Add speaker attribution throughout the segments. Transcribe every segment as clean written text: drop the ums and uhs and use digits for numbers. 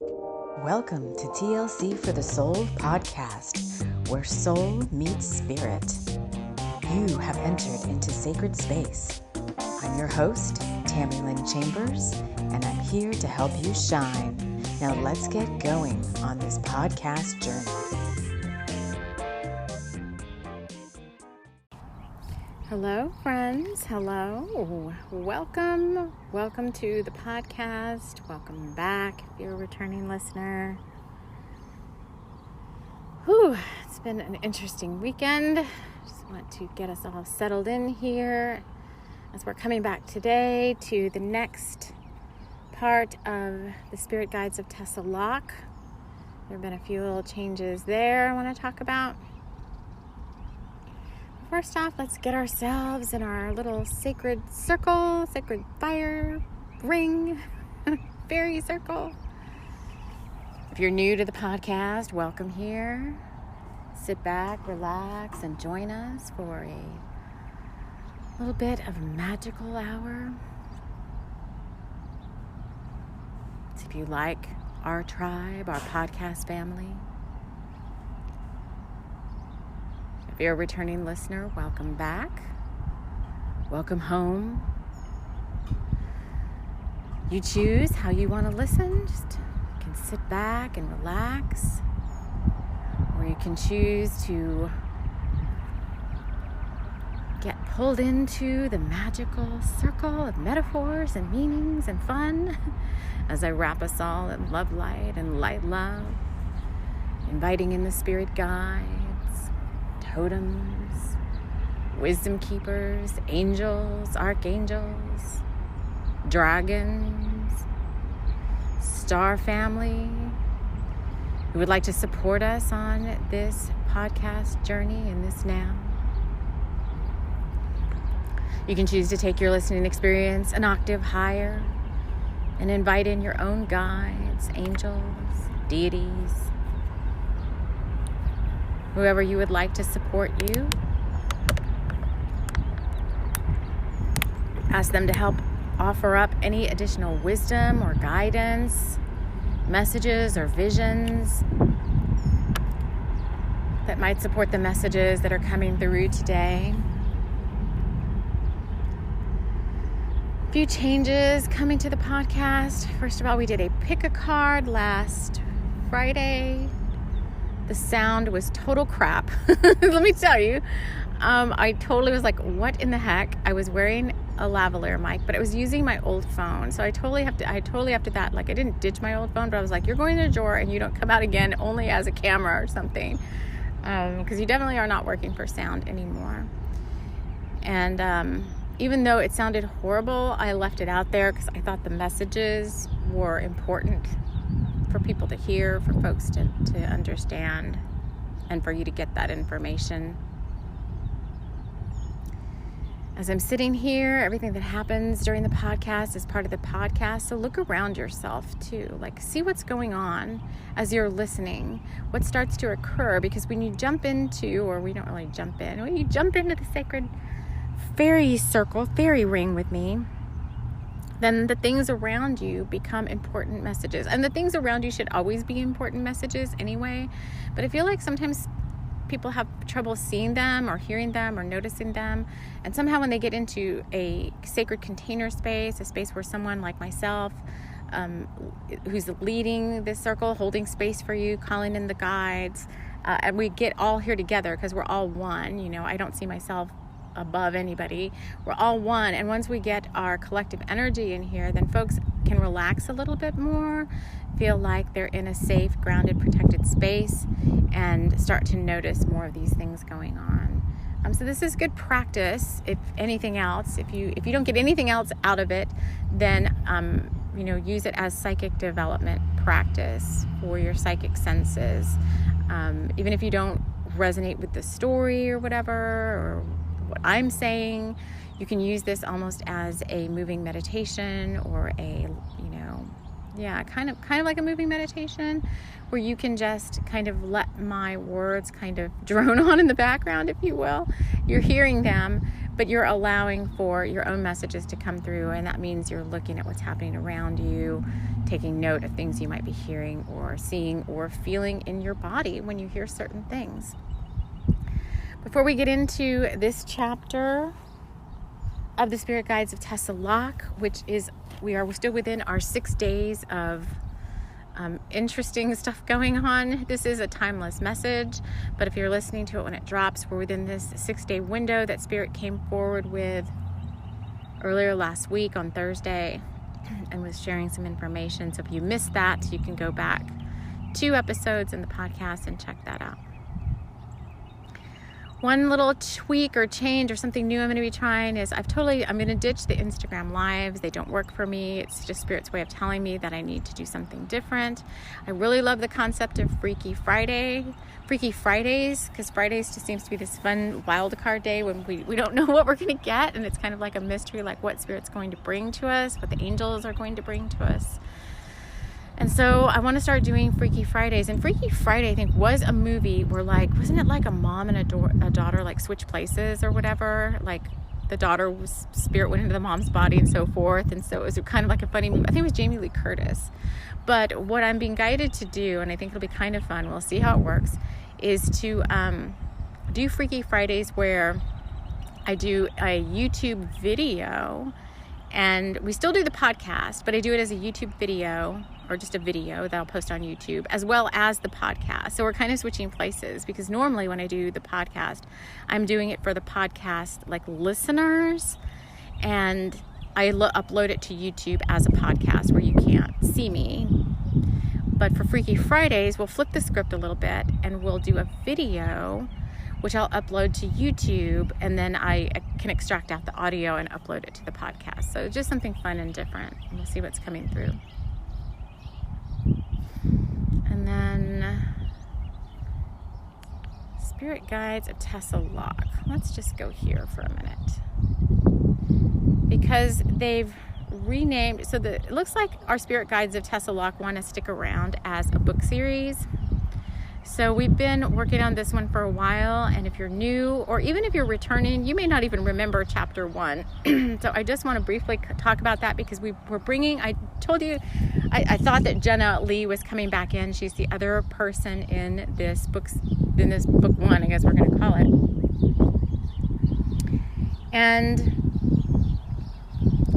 Speaker 1: Welcome to TLC for the Soul podcast, where soul meets spirit. You have entered into sacred space. I'm your host, Tammy Lynn Chambers, and I'm here to help you shine. Now let's get going on this podcast journey. Hello, friends. Hello. Welcome to the podcast. Welcome back if you're a returning listener. It's been an interesting weekend. Just want to get us all settled in here as we're coming back today to the next part of the Spirit Guides of Tessa, Loch. There have been a few little changes there I want to talk about. First off, let's get ourselves in our little sacred circle, sacred fire ring, fairy circle. If you're new to the podcast, welcome here. Sit back, relax, and join us for a little bit of a magical hour. So if you like our tribe, our podcast family, if you're a returning listener, welcome back. Welcome home. You choose how you want to listen. You can sit back and relax. Or you can choose to get pulled into the magical circle of metaphors and meanings and fun as I wrap us all in love light and light love, inviting in the spirit guides, totems, wisdom keepers, angels, archangels, dragons, star family who would like to support us on this podcast journey in this now. You can choose to take your listening experience an octave higher and invite in your own guides, angels, deities, whoever you would like to support you. Ask them to help offer up any additional wisdom or guidance, messages or visions that might support the messages that are coming through today. A few changes coming to the podcast. First of all, we did a pick a card last Friday. The sound was total crap. Let me tell you. I totally was like, what in the heck? I was wearing a lavalier mic, but I was using my old phone. So I totally after that, like I didn't ditch my old phone, but I was like, you're going to the drawer and you don't come out again only as a camera or something. Because you definitely are not working for sound anymore. And even though it sounded horrible, I left it out there because I thought the messages were important for people to hear, for folks to understand, and for you to get that information. As I'm sitting here, everything that happens during the podcast is part of the podcast. So look around yourself too. Like, see what's going on as you're listening. What starts to occur? Because when you jump into, or we don't really jump in, when you jump into the sacred fairy circle, fairy ring with me, then the things around you become important messages. And the things around you should always be important messages anyway. But I feel like sometimes people have trouble seeing them or hearing them or noticing them. And somehow when they get into a sacred container space, a space where someone like myself, who's leading this circle, holding space for you, calling in the guides, and we get all here together because we're all one. You know, I don't see myself above anybody. We're all one. And once we get our collective energy in here, then folks can relax a little bit more, feel like they're in a safe, grounded, protected space, and start to notice more of these things going on. So this is good practice. If anything else, if you don't get anything else out of it, then use it as psychic development practice for your psychic senses. Even if you don't resonate with the story or whatever, or what I'm saying, you can use this almost as a moving meditation or kind of like a moving meditation where you can just kind of let my words kind of drone on in the background, if you will. You're hearing them, but you're allowing for your own messages to come through, and that means you're looking at what's happening around you, taking note of things you might be hearing or seeing or feeling in your body when you hear certain things. Before we get into this chapter of the Spirit Guides of Tessa Loch, which is, we are still within our 6 days of interesting stuff going on. This is a timeless message, but if you're listening to it when it drops, we're within this 6-day window that Spirit came forward with earlier last week on Thursday and was sharing some information. So if you missed that, you can go back 2 episodes in the podcast and check that out. One little tweak or change or something new I'm going to be trying is I'm going to ditch the Instagram lives. They don't work for me. It's just Spirit's way of telling me that I need to do something different. I really love the concept of Freaky Fridays, because Fridays just seems to be this fun wild card day when we don't know what we're going to get, and it's kind of like a mystery, like what Spirit's going to bring to us, what the angels are going to bring to us. And so I want to start doing Freaky Fridays. And Freaky Friday, I think, was a movie where, like, wasn't it like a mom and a daughter, like, switch places or whatever? Like, the daughter spirit went into the mom's body and so forth. And so it was kind of like a funny movie. I think it was Jamie Lee Curtis. But what I'm being guided to do, and I think it'll be kind of fun, we'll see how it works, is to do Freaky Fridays where I do a YouTube video. And we still do the podcast, but I do it as a YouTube video, or just a video that I'll post on YouTube, as well as the podcast. So we're kind of switching places, because normally when I do the podcast, I'm doing it for the podcast, like, listeners, and I upload it to YouTube as a podcast where you can't see me. But for Freaky Fridays, we'll flip the script a little bit, and we'll do a video which I'll upload to YouTube, and then I can extract out the audio and upload it to the podcast. So just something fun and different, and we'll see what's coming through. And then Spirit Guides of Tessa Loch. Let's just go here for a minute, because they've renamed, so it looks like our Spirit Guides of Tessa Loch want to stick around as a book series. So we've been working on this one for a while, and if you're new, or even if you're returning, you may not even remember chapter 1. So I just want to briefly talk about that, because we're bringing, I told you, I thought that Jenna Lee was coming back in. She's the other person in this book 1, I guess we're going to call it. And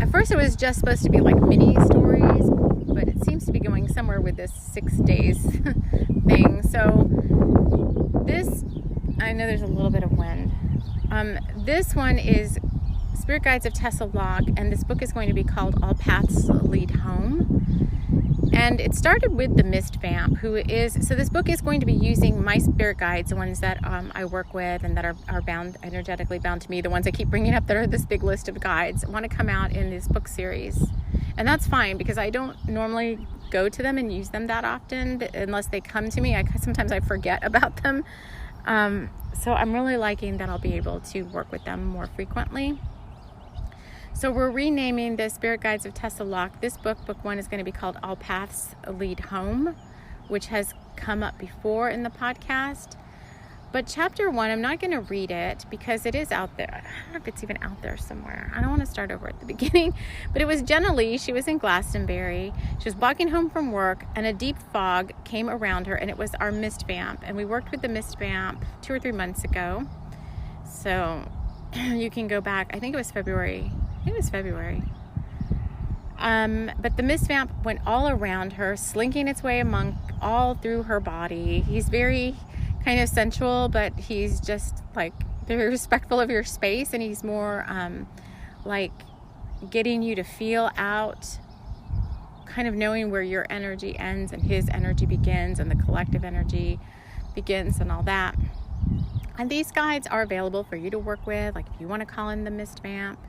Speaker 1: at first it was just supposed to be like mini stories, but it seems to be going somewhere with this 6 days thing. So this, I know there's a little bit of wind. This one is Spirit Guides of Tessa Loch, and this book is going to be called All Paths Lead Home. And it started with the Mist Vamp, who is, so this book is going to be using my spirit guides, the ones that I work with and that are bound, energetically bound to me, the ones I keep bringing up that are this big list of guides, want to come out in this book series. And that's fine, because I don't normally go to them and use them that often unless they come to me. Sometimes I forget about them. So I'm really liking that I'll be able to work with them more frequently. So we're renaming the Spirit Guides of Tessa Loch. This book 1, is going to be called All Paths Lead Home, which has come up before in the podcast. But chapter 1, I'm not going to read it because it is out there. I don't know if it's even out there somewhere. I don't want to start over at the beginning. But it was Jenna Lee. She was in Glastonbury. She was walking home from work, and a deep fog came around her, and it was our Mist Vamp. And we worked with the Mist Vamp 2 or 3 months ago. So you can go back. I think it was February. But the Mist Vamp went all around her, slinking its way all through her body. He's very kind of sensual, but he's just like very respectful of your space, and he's more like getting you to feel out, kind of knowing where your energy ends and his energy begins, and the collective energy begins, and all that. And these guides are available for you to work with, like if you want to call in the Mist Vamp.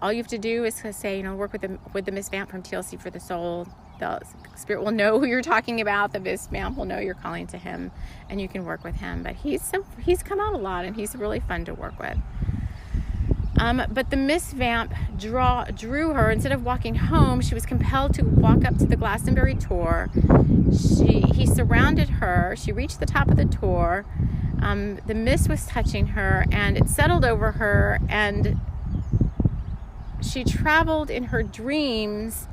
Speaker 1: All you have to do is to say, work with the Mist Vamp from TLC for the Soul. The Spirit will know who you're talking about. The Mist Vamp will know you're calling to him, and you can work with him. But he's come out a lot, and he's really fun to work with. But the Mist Vamp drew her. Instead of walking home, she was compelled to walk up to the Glastonbury Tour. He surrounded her. She reached the top of the tour. The mist was touching her, and it settled over her, and she traveled in her dreams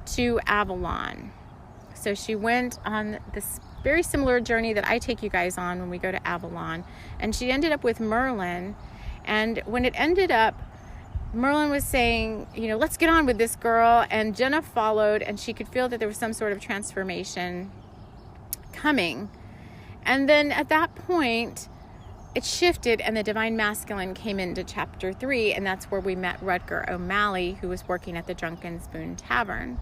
Speaker 1: to Avalon. So she went on this very similar journey that I take you guys on when we go to Avalon, and she ended up with Merlin. And when it ended up, Merlin was saying, let's get on with this, girl. And Jenna followed, and she could feel that there was some sort of transformation coming. And then at that point, it shifted, and the Divine Masculine came into chapter 3, and that's where we met Rutger O'Malley, who was working at the Drunken Spoon Tavern.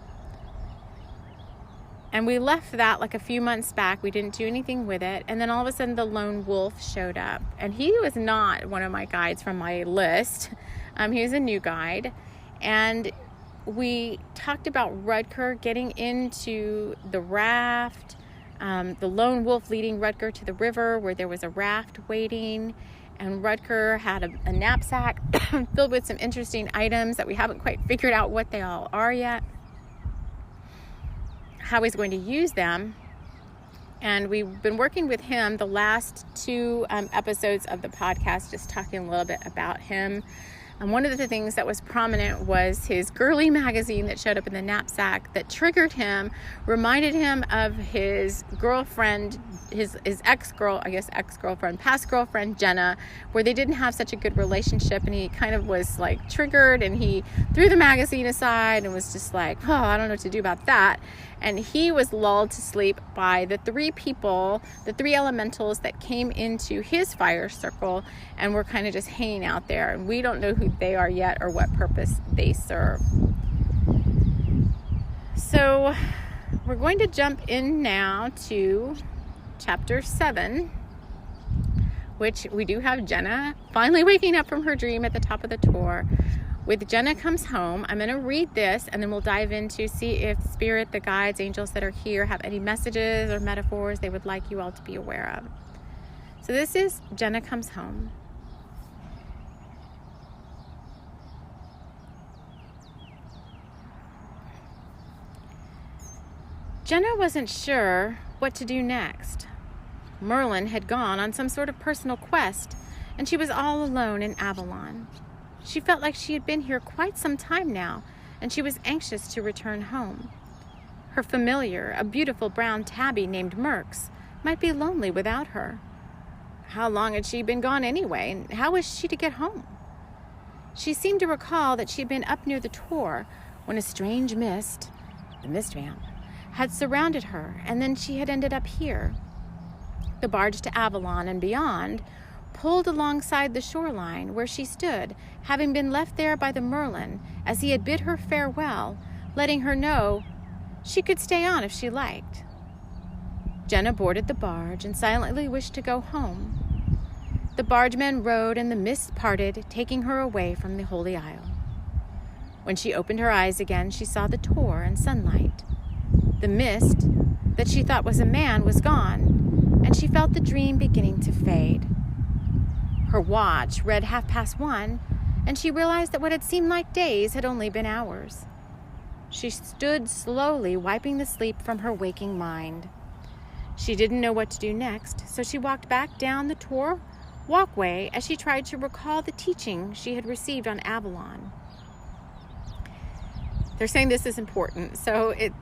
Speaker 1: And we left that like a few months back. We didn't do anything with it. And then all of a sudden the lone wolf showed up. And he was not one of my guides from my list. He was a new guide. And we talked about Rutger getting into the raft. The lone wolf leading Rutger to the river where there was a raft waiting. And Rutger had a knapsack filled with some interesting items that we haven't quite figured out what they all are yet. How he's going to use them. And we've been working with him the last 2 episodes of the podcast, just talking a little bit about him. And one of the things that was prominent was his girly magazine that showed up in the knapsack that triggered him, reminded him of his girlfriend, his ex-girlfriend, past girlfriend, Jenna, where they didn't have such a good relationship. And he kind of was like triggered, and he threw the magazine aside and was just like, oh, I don't know what to do about that. And he was lulled to sleep by the 3 people, the 3 elementals that came into his fire circle and were kind of just hanging out there. And we don't know who they are yet or what purpose they serve. So we're going to jump in now to chapter 7, which we do have Jenna finally waking up from her dream at the top of the tour. With Jenna Comes Home, I'm going to read this, and then we'll dive into see if Spirit, the guides, angels that are here have any messages or metaphors they would like you all to be aware of. So this is Jenna Comes Home. Jenna wasn't sure what to do next. Merlin had gone on some sort of personal quest, and she was all alone in Avalon. She felt like she had been here quite some time now, and she was anxious to return home. Her familiar, a beautiful brown tabby named Merx, might be lonely without her. How long had she been gone anyway, and how was she to get home? She seemed to recall that she had been up near the tor when a strange mist, the mist vamp, had surrounded her, and then she had ended up here. The barge to Avalon and beyond pulled alongside the shoreline where she stood, having been left there by the Merlin as he had bid her farewell, letting her know she could stay on if she liked. Jenna boarded the barge and silently wished to go home. The bargemen rowed and the mist parted, taking her away from the Holy Isle. When she opened her eyes again, she saw the tor and sunlight. The mist that she thought was a man was gone, and she felt the dream beginning to fade. Her watch read 1:30, and she realized that what had seemed like days had only been hours. She stood slowly, wiping the sleep from her waking mind. She didn't know what to do next, so she walked back down the tor walkway as she tried to recall the teaching she had received on Avalon. They're saying this is important. So it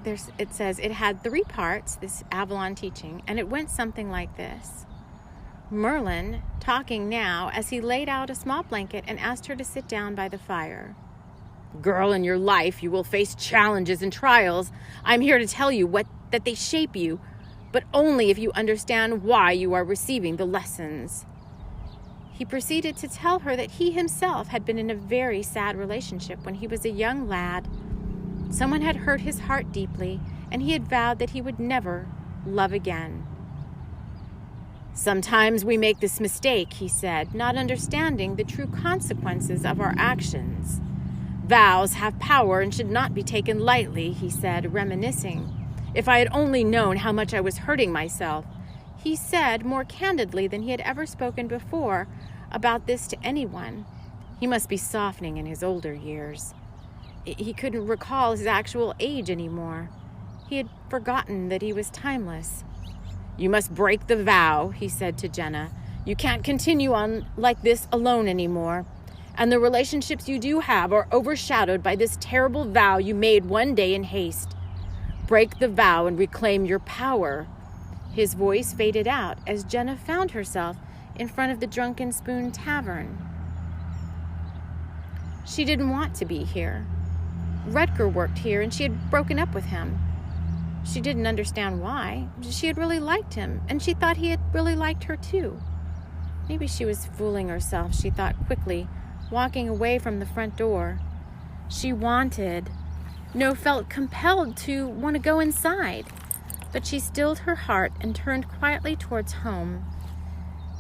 Speaker 1: says it had 3 parts, this Avalon teaching, and it went something like this. Merlin talking now as he laid out a small blanket and asked her to sit down by the fire. Girl, in your life you will face challenges and trials. I'm here to tell you that they shape you, but only if you understand why you are receiving the lessons. He proceeded to tell her that he himself had been in a very sad relationship when he was a young lad. Someone had hurt his heart deeply, and he had vowed that he would never love again. Sometimes we make this mistake, he said, not understanding the true consequences of our actions. Vows have power and should not be taken lightly, he said, reminiscing. If I had only known how much I was hurting myself, he said more candidly than he had ever spoken before about this to anyone. He must be softening in his older years. He couldn't recall his actual age anymore. He had forgotten that he was timeless. You must break the vow, he said to Jenna. You can't continue on like this alone anymore. And the relationships you do have are overshadowed by this terrible vow you made one day in haste. Break the vow and reclaim your power. His voice faded out as Jenna found herself in front of the Drunken Spoon Tavern. She didn't want to be here. Rutger worked here and she had broken up with him. She didn't understand why. She had really liked him, and she thought he had really liked her too. Maybe she was fooling herself, she thought quickly, walking away from the front door. She felt compelled to want to go inside, but she stilled her heart and turned quietly towards home.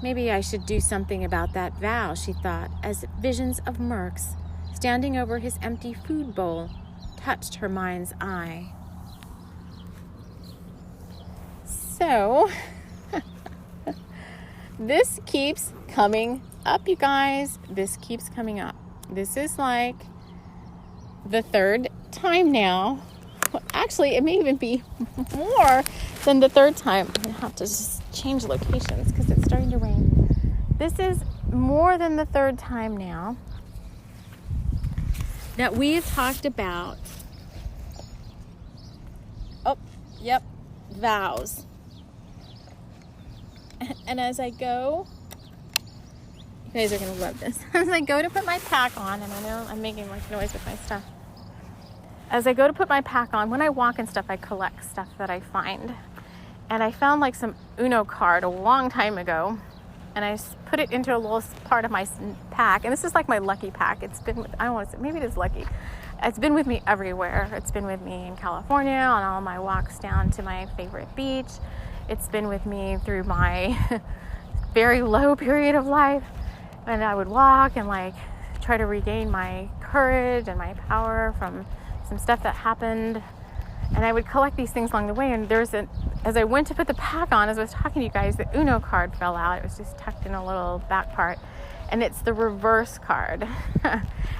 Speaker 1: Maybe I should do something about that vow, she thought, as visions of Merks, standing over his empty food bowl, touched her mind's eye. So, this keeps coming up, you guys. This keeps coming up. This is like the third time now. Well, actually, it may even be more than the third time. I'm going to have to just change locations because it's starting to rain. This is more than the third time now that we have talked about, vows. And as I go, you guys are going to love this. As I go to put my pack on, and I know I'm making like noise with my stuff. As I go to put my pack on, when I walk and stuff, I collect stuff that I find. And I found like some Uno card a long time ago. And I put it into a little part of my pack. And this is like my lucky pack. It's been, I don't want to say, maybe it is lucky. It's been with me everywhere. It's been with me in California on all my walks down to my favorite beach. It's been with me through my very low period of life. And I would walk and like try to regain my courage and my power from some stuff that happened. And I would collect these things along the way. And as I went to put the pack on, as I was talking to you guys, the Uno card fell out. It was just tucked in a little back part. And it's the reverse card.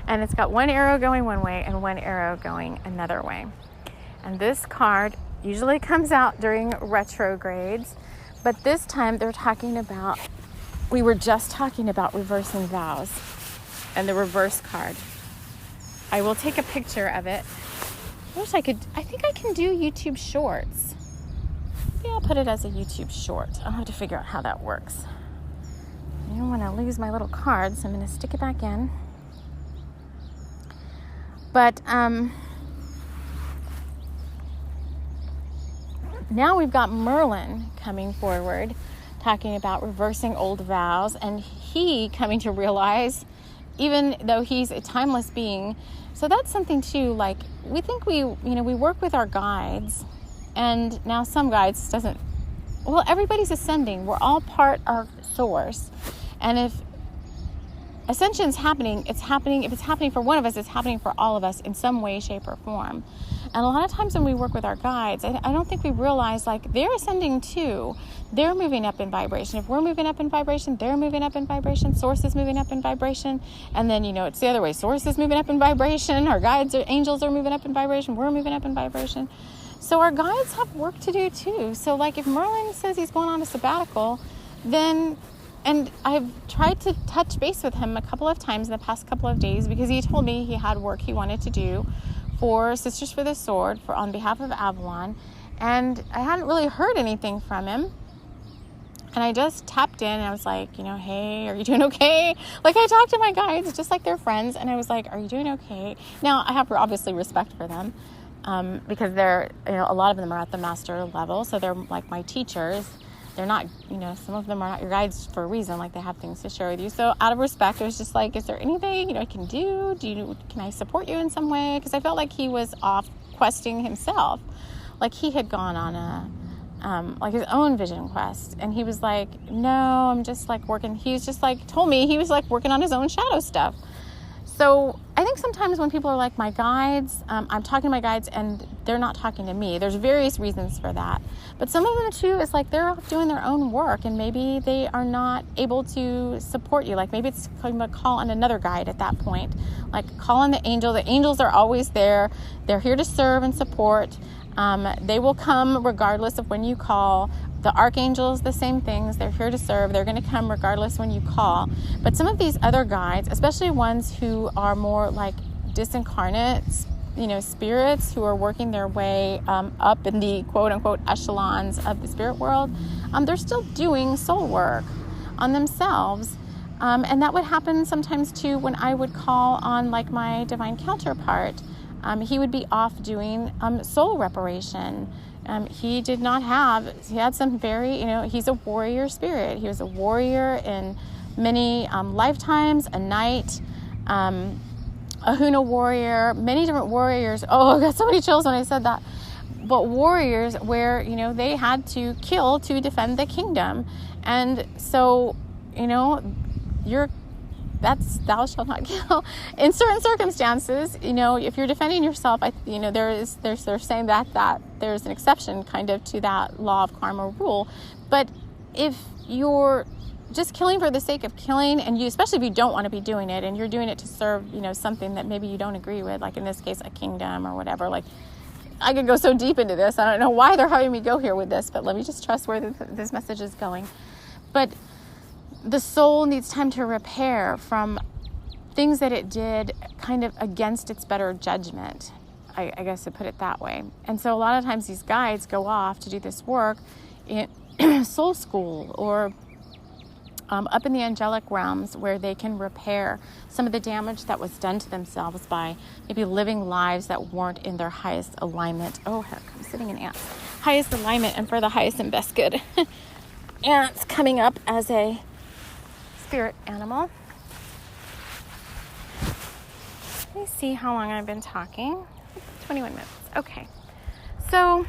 Speaker 1: And it's got one arrow going one way and one arrow going another way. And this card usually comes out during retrogrades. But this time we were just talking about reversing vows and the reverse card. I will take a picture of it. I think I can do YouTube shorts. Maybe I'll put it as a YouTube short. I'll have to figure out how that works. I don't want to lose my little card, so I'm going to stick it back in. But now we've got Merlin coming forward, talking about reversing old vows, and he coming to realize, even though he's a timeless being, so that's something too, like, we think we work with our guides, and now some guides everybody's ascending. We're all part of Source. And if ascension's happening, if it's happening for one of us, it's happening for all of us in some way, shape, or form. And a lot of times when we work with our guides, I don't think we realize, like, they're ascending too. They're moving up in vibration. If we're moving up in vibration, they're moving up in vibration. Source is moving up in vibration. And then, it's the other way. Source is moving up in vibration. Our guides or angels are moving up in vibration. We're moving up in vibration. So our guides have work to do too. So, like, if Merlin says he's going on a sabbatical, and I've tried to touch base with him a couple of times in the past couple of days, because he told me he had work he wanted to do for Sisters for the Sword on behalf of Avalon, and I hadn't really heard anything from him. And I just tapped in and I was like, hey, are you doing okay? Like, I talk to my guides just like they're friends, and I was like, are you doing okay? Now, I have obviously respect for them, because they're, a lot of them are at the master level, so they're like my teachers. They're not, some of them are not your guides for a reason, like they have things to share with you. So out of respect, I was just like, is there anything, I can do? Can I support you in some way? Because I felt like he was off questing himself. Like he had gone on like his own vision quest. And he was like, no, I'm just like working. He was just like, told me he was like working on his own shadow stuff. So I think sometimes when people are like my guides, I'm talking to my guides and they're not talking to me. There's various reasons for that. But some of them too is like they're off doing their own work and maybe they are not able to support you. Like maybe it's going to call on another guide at that point. Like call on the angel. The angels are always there. They're here to serve and support. They will come regardless of when you call. The archangels, the same things. They're here to serve. They're going to come regardless when you call. But some of these other guides, especially ones who are more like disincarnate, spirits who are working their way up in the quote-unquote echelons of the spirit world, they're still doing soul work on themselves. And that would happen sometimes too when I would call on like my divine counterpart. He would be off doing soul reparation. He had some very, he's a warrior spirit. He was a warrior in many lifetimes, a knight, a Huna warrior, many different warriors. Oh, I got so many chills when I said that. But warriors where, they had to kill to defend the kingdom. And so, that's thou shalt not kill. In certain circumstances, if you're defending yourself, they're saying that there's an exception kind of to that law of karma rule. But if you're just killing for the sake of killing, and especially if you don't want to be doing it, and you're doing it to serve, something that maybe you don't agree with, like in this case, a kingdom or whatever, like I could go so deep into this. I don't know why they're having me go here with this, but let me just trust where this message is going. But the soul needs time to repair from things that it did kind of against its better judgment, I guess to put it that way. And so a lot of times these guides go off to do this work in soul school or up in the angelic realms where they can repair some of the damage that was done to themselves by maybe living lives that weren't in their highest alignment. Oh, heck, I'm sitting in ants. Highest alignment and for the highest and best good. Ants coming up as a spirit animal. Let me see how long I've been talking. 21 minutes. Okay. So,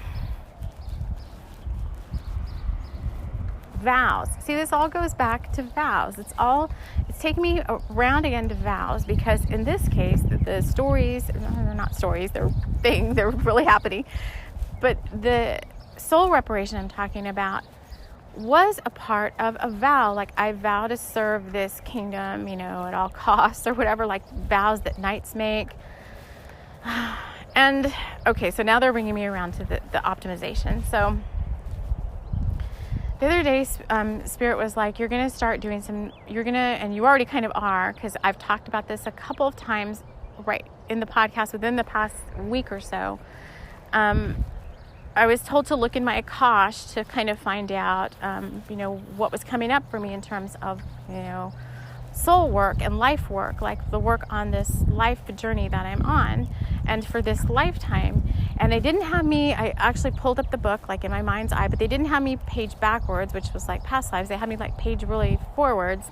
Speaker 1: vows. See, this all goes back to vows. It's taking me around again to vows because in this case, the stories, they're not stories, they're things, they're really happening. But the soul reparation I'm talking about was a part of a vow. Like I vow to serve this kingdom, at all costs or whatever, like vows that knights make. And okay, so now they're bringing me around to the optimization. So the other day, Spirit was like, you're going to start doing and you already kind of are, because I've talked about this a couple of times right in the podcast within the past week or so. I was told to look in my Akash to kind of find out, what was coming up for me in terms of, soul work and life work, like the work on this life journey that I'm on and for this lifetime. And they didn't have me, I actually pulled up the book like in my mind's eye, but they didn't have me page backwards, which was like past lives. They had me like page really forwards.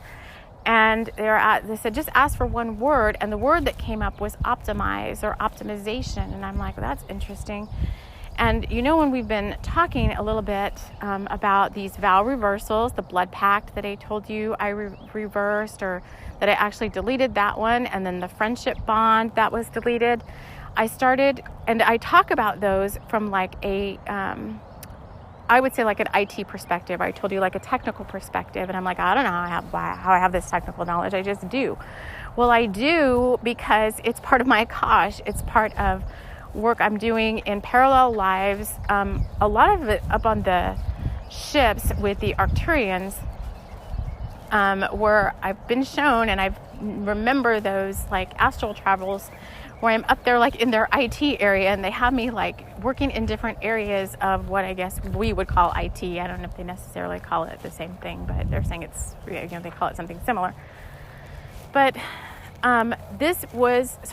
Speaker 1: And they said, just ask for one word. And the word that came up was optimize or optimization. And I'm like, well, that's interesting. And when we've been talking a little bit about these vow reversals, the blood pact that I told you I reversed, or that I actually deleted that one, and then the friendship bond that was deleted, I started, and I talk about those from like I would say like an IT perspective. I told you like a technical perspective, and I'm like, I don't know how I have this technical knowledge. I just do. Well, I do because it's part of my Akash. It's part of work I'm doing in parallel lives, a lot of it up on the ships with the Arcturians, where I've been shown, and I remember those like astral travels where I'm up there like in their IT area, and they have me like working in different areas of what I guess we would call IT. I don't know if they necessarily call it the same thing, but they're saying it's, they call it something similar. But so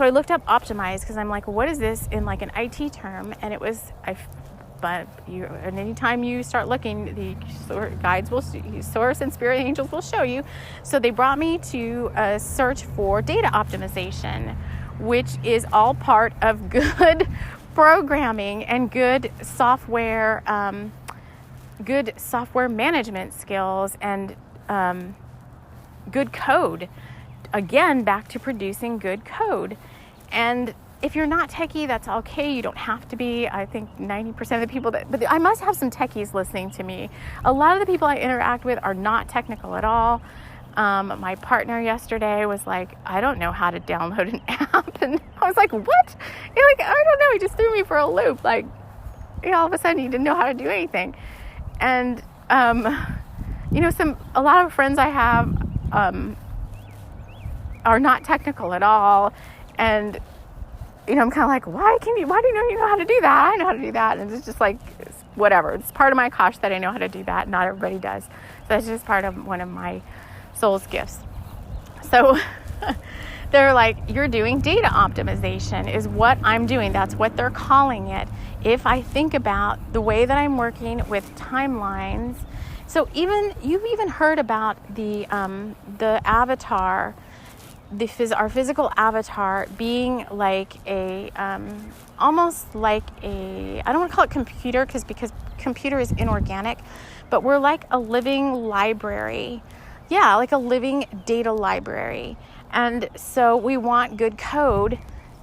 Speaker 1: I looked up optimize because I'm like, what is this in like an IT term? And it was, and anytime you start looking, the guides will, source and spirit angels will show you. So they brought me to a search for data optimization, which is all part of good programming and good software management skills and good code. Again, back to producing good code. And if you're not techie, that's okay. You don't have to be. I think 90% of the people but I must have some techies listening to me. A lot of the people I interact with are not technical at all. My partner yesterday was like, I don't know how to download an app. And I was like, what? You're like, I don't know. He just threw me for a loop. Like, all of a sudden he didn't know how to do anything. And a lot of friends I have are not technical at all. And, I'm kind of like, why do you know how to do that? I know how to do that. And it's just like, whatever. It's part of my kosh that I know how to do that. Not everybody does. So that's just part of one of my soul's gifts. So they're like, you're doing data optimization is what I'm doing. That's what they're calling it. If I think about the way that I'm working with timelines. So you've even heard about the avatar, our physical avatar being like almost like I don't want to call it computer because computer is inorganic, but we're like a living library. Yeah, like a living data library. And so we want good code,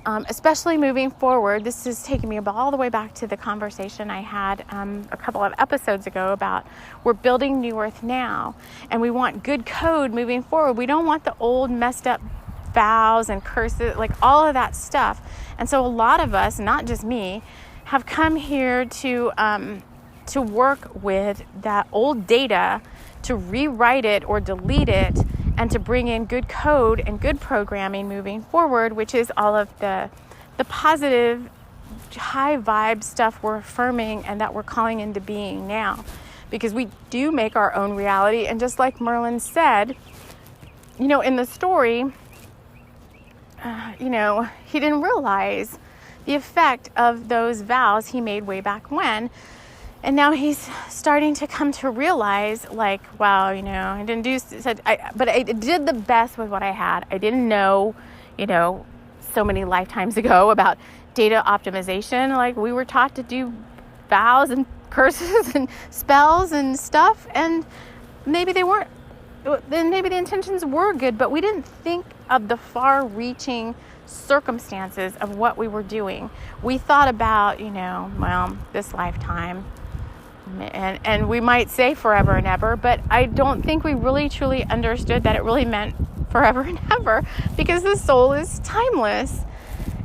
Speaker 1: especially moving forward. This is taking me all the way back to the conversation I had a couple of episodes ago about we're building New Earth now, and we want good code moving forward. We don't want the old messed up vows and curses, like all of that stuff. And so a lot of us, not just me, have come here to work with that old data, to rewrite it or delete it, and to bring in good code and good programming moving forward, which is all of the positive, high vibe stuff we're affirming and that we're calling into being now. Because we do make our own reality. And just like Merlin said, in the story, he didn't realize the effect of those vows he made way back when. And now he's starting to come to realize, like, wow, I didn't do, but I did the best with what I had. I didn't know, so many lifetimes ago about data optimization. Like, we were taught to do vows and curses and spells and stuff, and maybe they weren't. Then maybe the intentions were good, but we didn't think of the far-reaching circumstances of what we were doing. We thought about, this lifetime. And we might say forever and ever, but I don't think we really truly understood that it really meant forever and ever, because the soul is timeless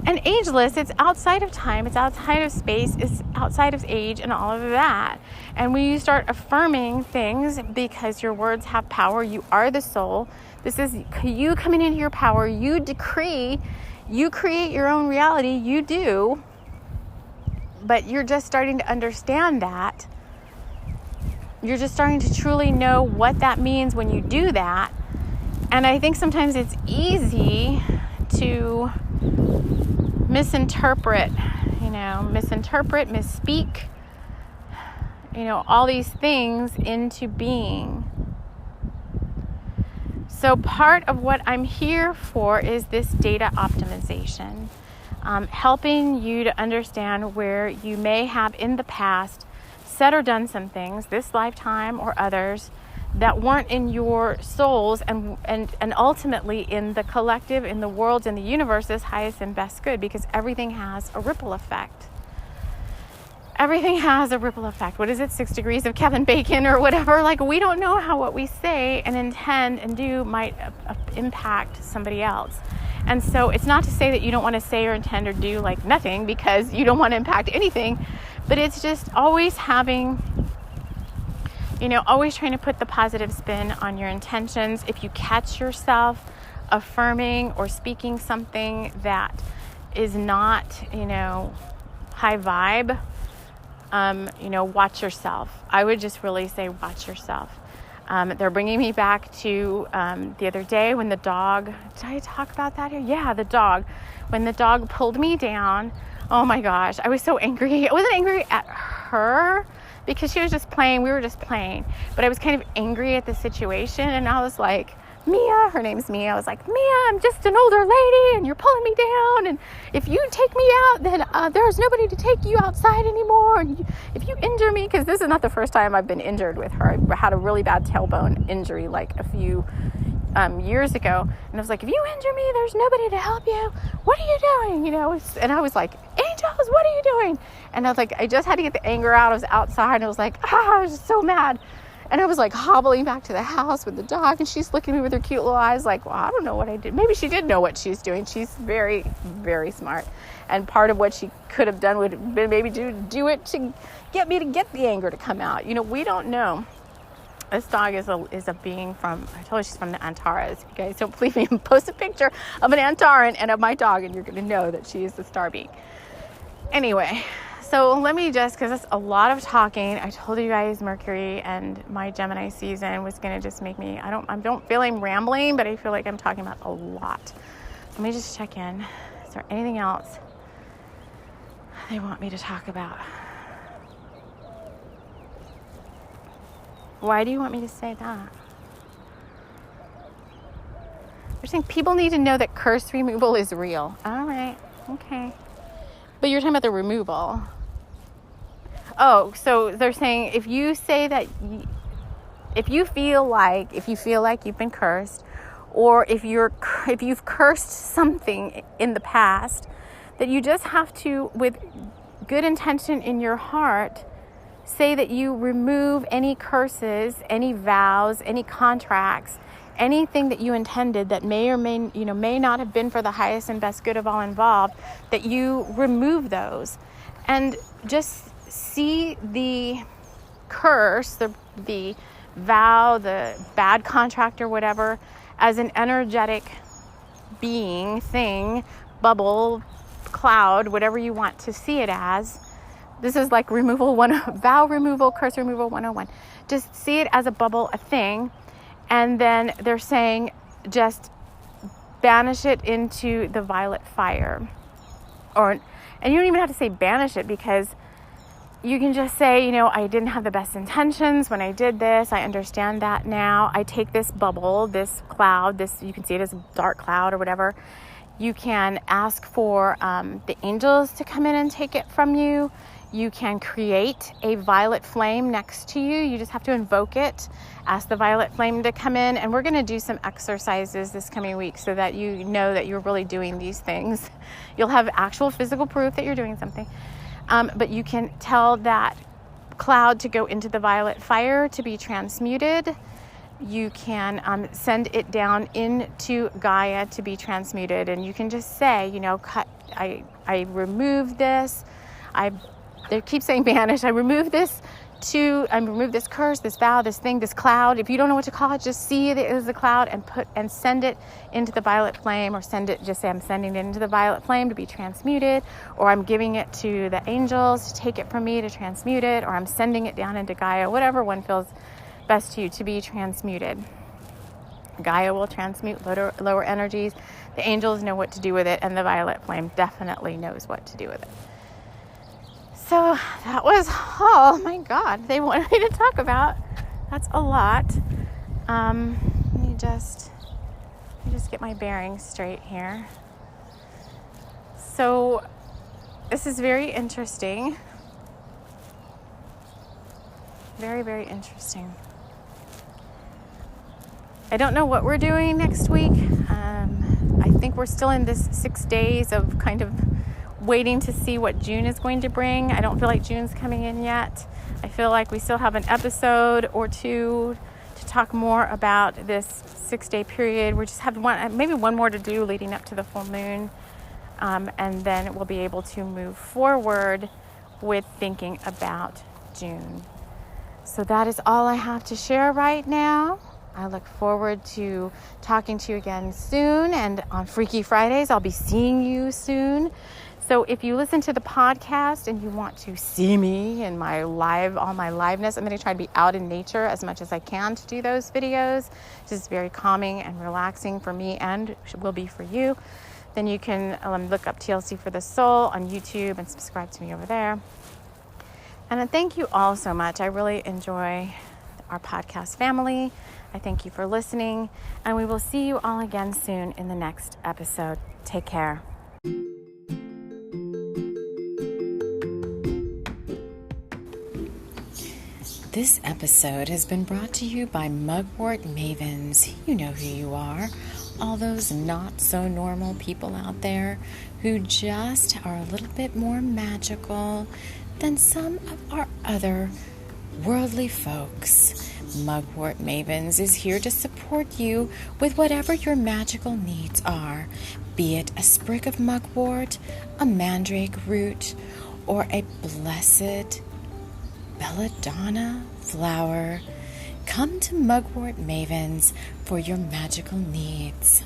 Speaker 1: and ageless. It's outside of time, it's outside of space, it's outside of age and all of that. And when you start affirming things, because your words have power, you are the soul. This is you coming into your power. You decree, you create your own reality, you do. But you're just starting to understand that. You're just starting to truly know what that means when you do that. And I think sometimes it's easy to misinterpret, misspeak, all these things into being. So part of what I'm here for is this data optimization, helping you to understand where you may have in the past said or done some things, this lifetime or others, that weren't in your souls and ultimately in the collective, in the world's, in the universe's highest and best good, because everything has a ripple effect. Everything has a ripple effect. What is it? 6 degrees of Kevin Bacon or whatever? Like, we don't know how what we say and intend and do might impact somebody else. And so it's not to say that you don't want to say or intend or do like nothing because you don't want to impact anything, but it's just always having, always trying to put the positive spin on your intentions. If you catch yourself affirming or speaking something that is not, high vibe, watch yourself. I would just really say watch yourself. They're bringing me back to the other day when the dog, did I talk about that here? Yeah, the dog. When the dog pulled me down, oh my gosh, I was so angry. I wasn't angry at her because she was just playing. We were just playing. But I was kind of angry at the situation, and I was like, Mia, her name's Mia. I was like, Mia, I'm just an older lady and you're pulling me down. And if you take me out, then there's nobody to take you outside anymore. And if you injure me, because this is not the first time I've been injured with her. I had a really bad tailbone injury like a few years ago. And I was like, if you injure me, there's nobody to help you. What are you doing? And I was like, Angels, what are you doing? And I was like, I just had to get the anger out. I was outside and I was like, I was just so mad. And I was like hobbling back to the house with the dog, and she's looking at me with her cute little eyes like, well, I don't know what I did. Maybe she did know what she's doing. She's very, very smart. And part of what she could have done would have been maybe do it to get me to get the anger to come out. We don't know. This dog is a being from, I told you she's from the Antares. If you guys don't believe me, post a picture of an Antaran and of my dog, and you're going to know that she is the star being. Anyway, so let me just, because that's a lot of talking. I told you guys Mercury and my Gemini season was going to just make me, I don't feel I'm rambling, but I feel like I'm talking about a lot. Let me just check in. Is there anything else they want me to talk about? Why do you want me to say that? They're saying people need to know that curse removal is real. All right. Okay. But you're talking about the removal. Oh, so they're saying if you say that, if you feel like you've been cursed, or if you've cursed something in the past, that you just have to, with good intention in your heart, say that you remove any curses, any vows, any contracts, anything that you intended that may or may not have been for the highest and best good of all involved, that you remove those and just see the curse, the vow, the bad contract or whatever, as an energetic being, thing, bubble, cloud, whatever you want to see it as. This is like vow removal, curse removal 101. Just see it as a bubble, a thing. And then they're saying just banish it into the violet fire. And you don't even have to say banish it, because you can just say, I didn't have the best intentions when I did this. I understand that now. I take this bubble, this cloud, you can see it as a dark cloud or whatever. You can ask for the angels to come in and take it from you. You can create a violet flame next to you. You just have to invoke it. Ask the violet flame to come in. And we're going to do some exercises this coming week so that you know that you're really doing these things. You'll have actual physical proof that you're doing something. But you can tell that cloud to go into the violet fire to be transmuted. You can send it down into Gaia to be transmuted. And you can just say, I remove this. They keep saying banish. I remove this curse, this vow, this thing, this cloud. If you don't know what to call it, just see it as a cloud and send it into the violet flame, or just say I'm sending it into the violet flame to be transmuted, or I'm giving it to the angels to take it from me to transmute it, or I'm sending it down into Gaia, whatever one feels best to you, to be transmuted. Gaia will transmute lower energies. The angels know what to do with it, and the violet flame definitely knows what to do with it. So that was, oh my God, they wanted me to talk about. That's a lot. Let me just get my bearings straight here. So this is very interesting. Very, very interesting. I don't know what we're doing next week. I think we're still in this 6 days of kind of waiting to see what June is going to bring. I don't feel like June's coming in yet. I feel like we still have an episode or two to talk more about this 6-day period. We just have maybe one more to do leading up to the full moon. And then we'll be able to move forward with thinking about June. So that is all I have to share right now. I look forward to talking to you again soon. And on Freaky Fridays, I'll be seeing you soon. So if you listen to the podcast and you want to see me in all my liveness, I'm going to try to be out in nature as much as I can to do those videos. This is very calming and relaxing for me, and will be for you. Then you can look up TLC for the Soul on YouTube and subscribe to me over there. And I thank you all so much. I really enjoy our podcast family. I thank you for listening, and we will see you all again soon in the next episode. Take care. This episode has been brought to you by Mugwort Mavens. You know who you are. All those not so normal people out there who just are a little bit more magical than some of our other worldly folks. Mugwort Mavens is here to support you with whatever your magical needs are, be it a sprig of mugwort, a mandrake root, or a blessed belladonna flower. Come to Mugwort Mavens for your magical needs.